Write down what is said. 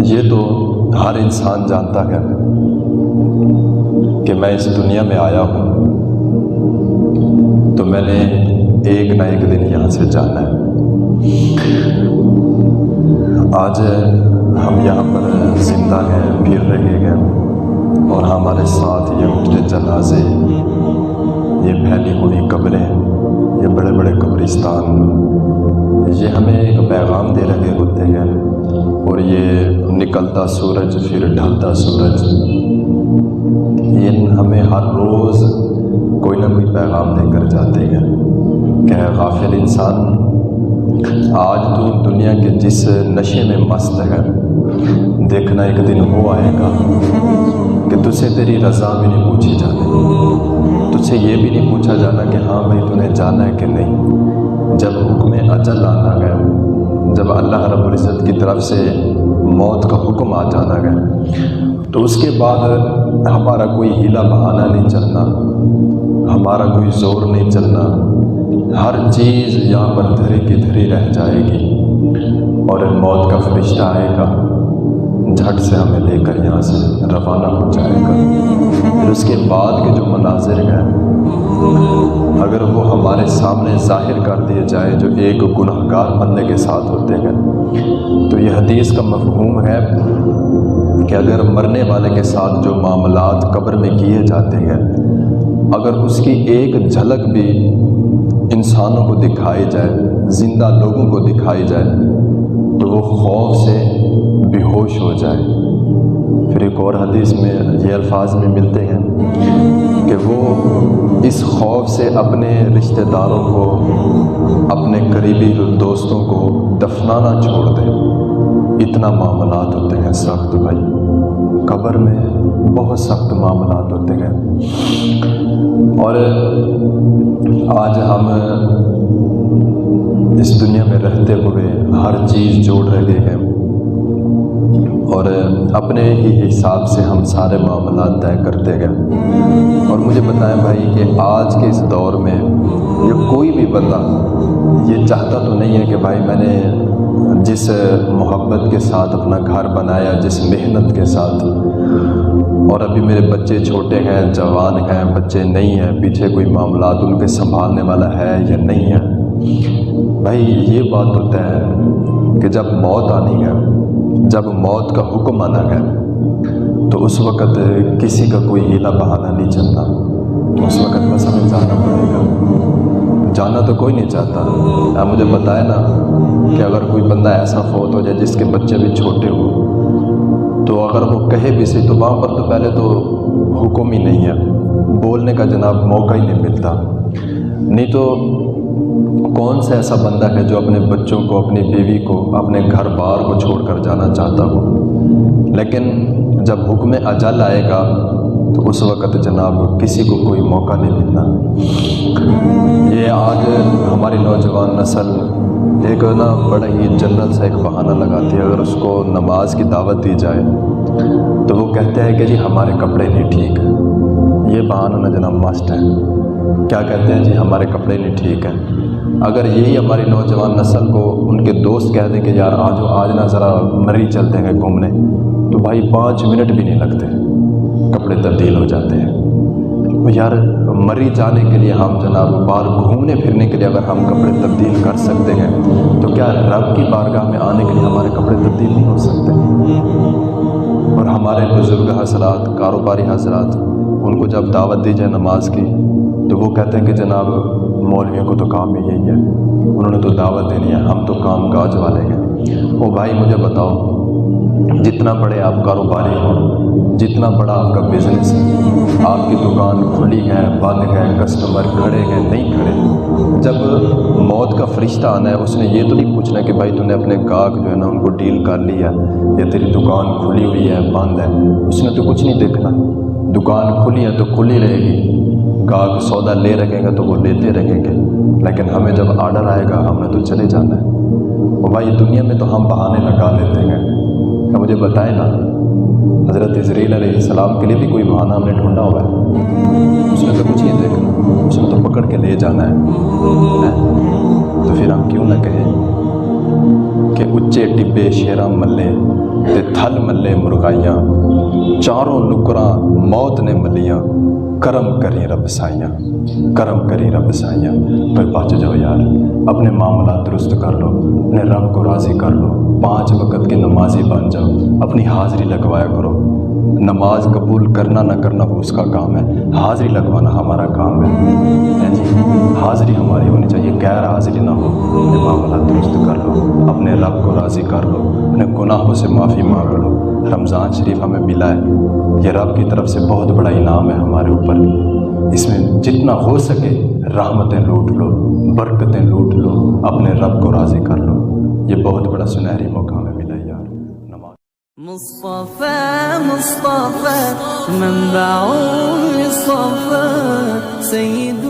یہ تو ہر انسان جانتا ہے کہ میں اس دنیا میں آیا ہوں تو میں نے ایک نہ ایک دن یہاں سے جانا ہے۔ آج ہم یہاں پر زندہ ہیں، پھر رہے ہیں، اور ہمارے ساتھ یہ اٹھتے جنازے، یہ پھیلی ہوئی قبریں، یہ بڑے بڑے قبرستان، یہ ہمیں ایک پیغام دے رہے ہوتے ہیں، اور یہ نکلتا سورج پھر ڈھلتا سورج، یہ ہمیں ہر روز کوئی نہ کوئی پیغام دے کر جاتے ہیں کہ غافل انسان، آج تو دنیا کے جس نشے میں مست ہے، دیکھنا ایک دن وہ آئے گا کہ تجھ سے تیری رضا بھی نہیں پوچھی جانے، تجھ سے یہ بھی نہیں پوچھا جانا کہ ہاں بھائی تو نے جانا ہے کہ نہیں۔ جب حکم اجل آنا گیا، جب اللہ رب العزت کی طرف سے موت کا حکم آ جانا گیا، تو اس کے بعد ہمارا کوئی ہیلا بہانہ نہیں چلنا، ہمارا کوئی زور نہیں چلنا، ہر چیز یہاں پر دھری کی دھری رہ جائے گی، اور موت کا فرشتہ آئے گا، جھٹ سے ہمیں لے کر یہاں سے روانہ ہو جائے گا۔ پھر اس کے بعد کے جو مناظر ہیں، اگر وہ ہمارے سامنے ظاہر کر دیے جائیں جو ایک گنہگار بندے کے ساتھ ہوتے ہیں، تو یہ حدیث کا مفہوم ہے کہ اگر مرنے والے کے ساتھ جو معاملات قبر میں کیے جاتے ہیں، اگر اس کی ایک جھلک بھی انسانوں کو دکھائی جائے، زندہ لوگوں کو دکھائی جائے، تو وہ خوف سے بے ہوش ہو جائے۔ پھر ایک اور حدیث میں یہ الفاظ میں ملتے ہیں کہ وہ اس خوف سے اپنے رشتہ داروں کو، اپنے قریبی دوستوں کو دفنانا چھوڑ دیں۔ اتنا معاملات ہوتے ہیں سخت بھائی، قبر میں بہت سخت معاملات ہوتے ہیں، اور آج ہم اس دنیا میں رہتے ہوئے ہر چیز جوڑ رہے ہیں، اور اپنے ہی حساب سے ہم سارے معاملات طے کرتے ہیں۔ اور مجھے بتائیں بھائی کہ آج کے اس دور میں یہ کوئی بھی بندہ یہ چاہتا تو نہیں ہے کہ بھائی میں نے جس محبت کے ساتھ اپنا گھر بنایا، جس محنت کے ساتھ، اور ابھی میرے بچے چھوٹے ہیں، جوان ہیں، بچے نہیں ہیں، پیچھے کوئی معاملات ان کے سنبھالنے والا ہے یا نہیں ہے، بھائی یہ بات ہوتا ہے کہ جب موت آنی ہے، جب موت کا حکم آنا ہے، تو اس وقت کسی کا کوئی ہیلا بہانہ نہیں چلتا، اس وقت بس ہمیں جانا پڑے گا۔ جانا تو کوئی نہیں چاہتا۔ آپ مجھے بتائے نا کہ اگر کوئی بندہ ایسا فوت ہو جائے جس کے بچے بھی چھوٹے ہوں، تو اگر وہ کہے بھی صحیح تو وہاں پر تو پہلے تو حکم ہی نہیں ہے، بولنے کا جناب موقع ہی نہیں ملتا، نہیں تو کون سا ایسا بندہ ہے جو اپنے بچوں کو، اپنی بیوی کو، اپنے گھر بار کو چھوڑ کر جانا چاہتا ہو۔ لیکن جب حکم اجل آئے گا تو اس وقت جناب کسی کو کوئی موقع نہیں ملنا۔ یہ آج ہماری نوجوان نسل ایک نا بڑا ہی جنرل سا ایک بہانہ لگاتی ہے، اگر اس کو نماز کی دعوت دی جائے تو وہ کہتے ہیں کہ جی ہمارے کپڑے نہیں ٹھیک ہیں۔ یہ بہانہ نا جناب ماسٹ ہے، کیا کہتے ہیں جی ہمارے کپڑے نہیں ٹھیک ہیں۔ اگر یہی ہماری نوجوان نسل کو ان کے دوست کہہ دیں کہ یار آج نا ذرا مری چلتے ہیں گھومنے، تو بھائی 5 منٹ بھی نہیں لگتے، کپڑے تبدیل ہو جاتے ہیں۔ یار مری جانے کے لیے ہم جناب باہر گھومنے پھرنے کے لیے اگر ہم کپڑے تبدیل کر سکتے ہیں، تو کیا رب کی بارگاہ میں آنے کے لیے ہمارے کپڑے تبدیل نہیں ہو سکتے؟ اور ہمارے بزرگ حضرات، کاروباری حضرات، ان کو جب دعوت دی جائے نماز کی تو وہ کہتے ہیں کہ جناب مولویوں کو تو کام ہی یہی ہے، انہوں نے تو دعوت دینی ہے، ہم تو کام کاج والے ہیں۔ او بھائی مجھے بتاؤ، جتنا بڑے آپ کاروباری ہوں، جتنا بڑا آپ کا بزنس ہے، آپ کی دکان کھلی ہے، بند ہے، کسٹمر کھڑے ہیں، نہیں کھڑے، جب موت کا فرشتہ آنا ہے اس نے یہ تو نہیں پوچھنا کہ بھائی تو نے اپنے گاہک جو ہے نا ان کو ڈیل کر لیا یا تیری دکان کھلی ہوئی ہے بند ہے، اس نے تو کچھ نہیں دیکھنا۔ دکان کھلی ہے تو کھلی رہے گی، گاہک سودا لے رکھیں گے تو وہ لیتے رہیں گے، لیکن ہمیں جب آرڈر آئے گا ہم نے تو چلے جانا ہے۔ اور بھائی دنیا میں تو ہم بہانے لگا لیتے ہیں۔ اب مجھے بتائیں نا، حضرت اسرائیل علیہ السلام کے لیے بھی کوئی بہانہ ہم نے ڈھونڈا ہوا ہے؟ اس نے تو کچھ نہیں دیکھنا، اس نے تو پکڑ کے لے جانا ہے۔ تو پھر ہم کیوں نہ کہیں کہ اچے ٹکے ٹبے شیراں ملے تے تھل ملے مرغائیاں، چاروں نکراں موت نے ملیاں، کرم کری رب سائیاں، کرم کری رب سائیاں۔ پر بچ جاؤ یار، اپنے معاملات درست کر لو، اپنے رب کو راضی کر لو، 5 وقت کی نمازی بن جاؤ، اپنی حاضری لگوایا کرو۔ نماز قبول کرنا نہ کرنا وہ اس کا کام ہے، حاضری لگوانا ہمارا کام ہے جی۔ حاضری ہماری ہونی چاہیے، غیر حاضری نہ ہو۔ اپنے معاملات درست کر لو، اپنے رب کو راضی کر لو، اپنے گناہوں سے معافی مانگ لو۔ رمضان شریف ہمیں ملا ہے، یہ رب کی طرف سے بہت بڑا انعام ہے ہمارے اوپر۔ اس میں جتنا ہو سکے رحمتیں لوٹ لو، برکتیں لوٹ لو، اپنے رب کو راضی کر لو۔ یہ بہت بڑا سنہری موقع ہمیں ملا ہے یار۔ مصطفى مصطفى منبع الصفا سيد